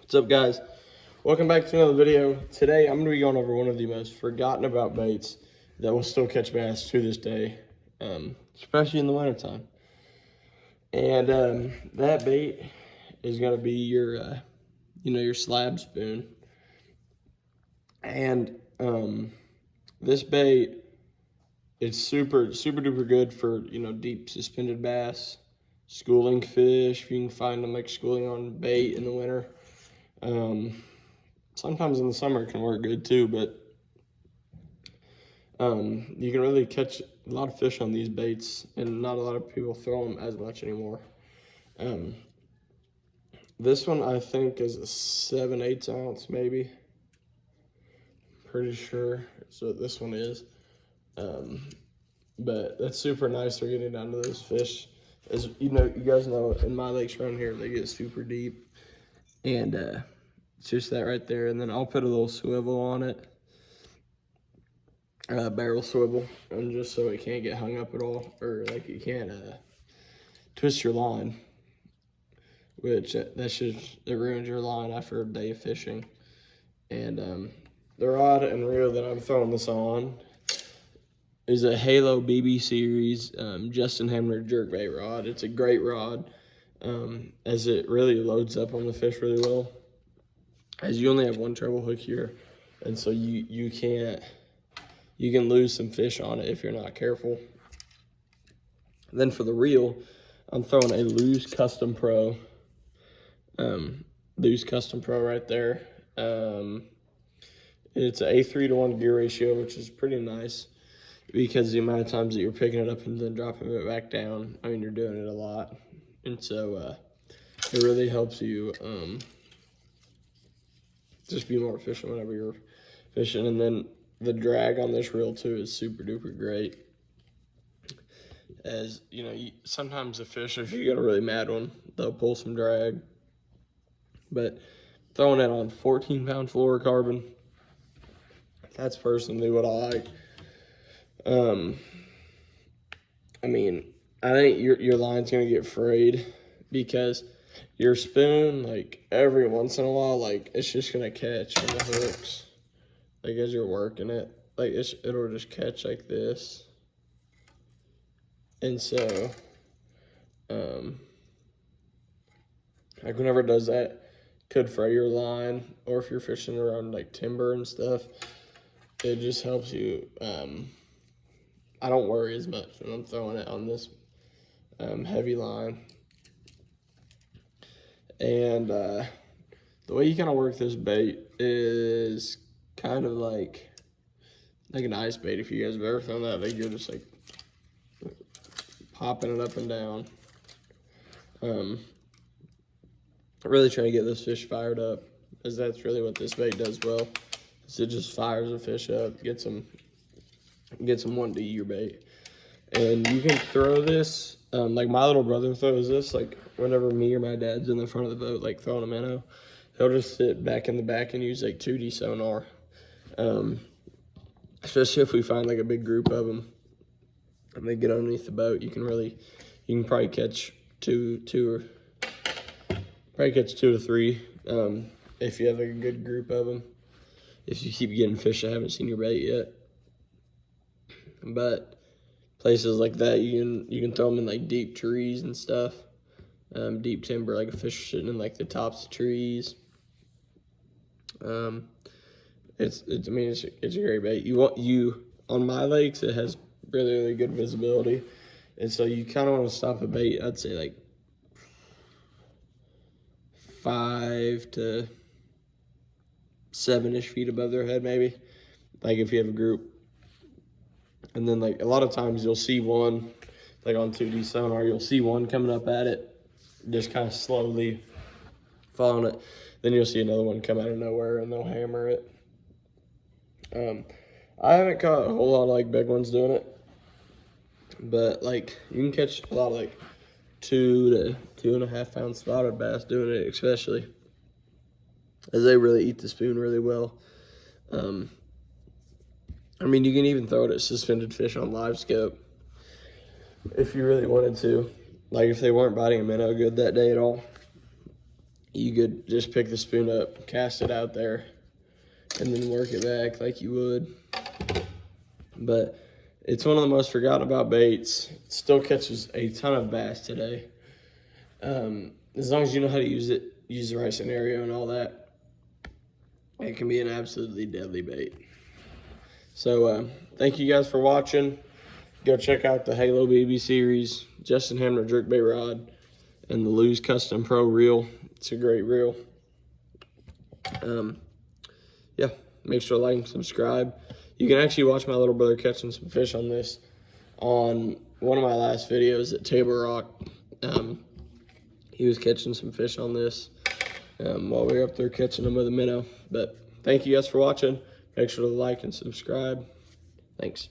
What's up, guys? Welcome back to another video. Today I'm going to be going over one of the most forgotten about baits that will still catch bass to this day, especially in the wintertime. And that bait is going to be your your slab spoon. And this bait is super duper good for deep suspended bass, schooling fish. If you can find them like schooling on bait in the winter. Sometimes in the summer it can work good too, but you can really catch a lot of fish on these baits, and not a lot of people throw them as much anymore. This one I think is a 7/8 ounce, maybe. Pretty sure that's what this one is. But that's super nice for getting down to those fish. As you guys know, in my lakes around here, they get super deep, and it's just that right there. And then I'll put a little swivel on it, barrel swivel, and just so it can't get hung up at all, or like you can't twist your line, which it ruins your line after a day of fishing. And the rod and reel that I'm throwing this on is a Halo BB Series Justin Hamner jerkbait rod. It's a great rod, as it really loads up on the fish really well, as you only have one treble hook here, and so you can lose some fish on it if you're not careful. Then for the reel, I'm throwing a Lew's Custom Pro. Lew's Custom Pro right there. It's an A3-to-1 gear ratio, which is pretty nice because the amount of times that you're picking it up and then dropping it back down, I mean, you're doing it a lot. And so it really helps you just be more efficient whenever you're fishing. And then the drag on this reel too is super duper great. As sometimes the fish, if you got a really mad one, they'll pull some drag. But throwing it on 14-pound fluorocarbon, that's personally what I like. I mean, I think your line's gonna get frayed because your spoon, like every once in a while, like it's just gonna catch on the hooks, like as you're working it, like it'll just catch like this. And so, like whenever it does that, could fray your line, or if you're fishing around like timber and stuff, it just helps you. I don't worry as much when I'm throwing it on this heavy line. And the way you kind of work this bait is kind of like an ice bait. If you guys have ever thrown that, like you're just like popping it up and down. Really trying to get this fish fired up, because that's really what this bait does well. Is it just fires the fish up, gets them wanting to eat your bait. And you can throw this, like my little brother throws this, like whenever me or my dad's in the front of the boat, like throwing a minnow, he'll just sit back in the back and use like 2D sonar. Especially if we find like a big group of them and they get underneath the boat, you can probably catch two to three, if you have like a good group of them, if you keep getting fish that haven't seen your bait yet. But places like that, you can throw them in like deep trees and stuff, deep timber, like a fish sitting in like the tops of trees. It's a great bait. On my lakes, it has really good visibility, and so you kind of want to stop a bait, I'd say like 5 to 7-ish feet above their head, maybe, like if you have a group. And then like a lot of times you'll see one, like on 2D sonar, you'll see one coming up at it, just kind of slowly following it. Then you'll see another one come out of nowhere and they'll hammer it. I haven't caught a whole lot of like big ones doing it, but like you can catch a lot of like 2 to 2.5 pound spotted bass doing it, especially, as they really eat the spoon really well. I mean, you can even throw it at suspended fish on live scope if you really wanted to. Like if they weren't biting a minnow good that day at all, you could just pick the spoon up, cast it out there, and then work it back like you would. But it's one of the most forgotten about baits. It still catches a ton of bass today. As long as you know how to use it, use the right scenario and all that, it can be an absolutely deadly bait. So thank you guys for watching. Go check out the Halo BB series, Justin Hamner jerkbait rod, and the Lew's Custom Pro reel. It's a great reel. Yeah, make sure to like and subscribe. You can actually watch my little brother catching some fish on this on one of my last videos at Table Rock. He was catching some fish on this while we were up there catching them with a minnow. But thank you guys for watching. Make sure to like and subscribe. Thanks.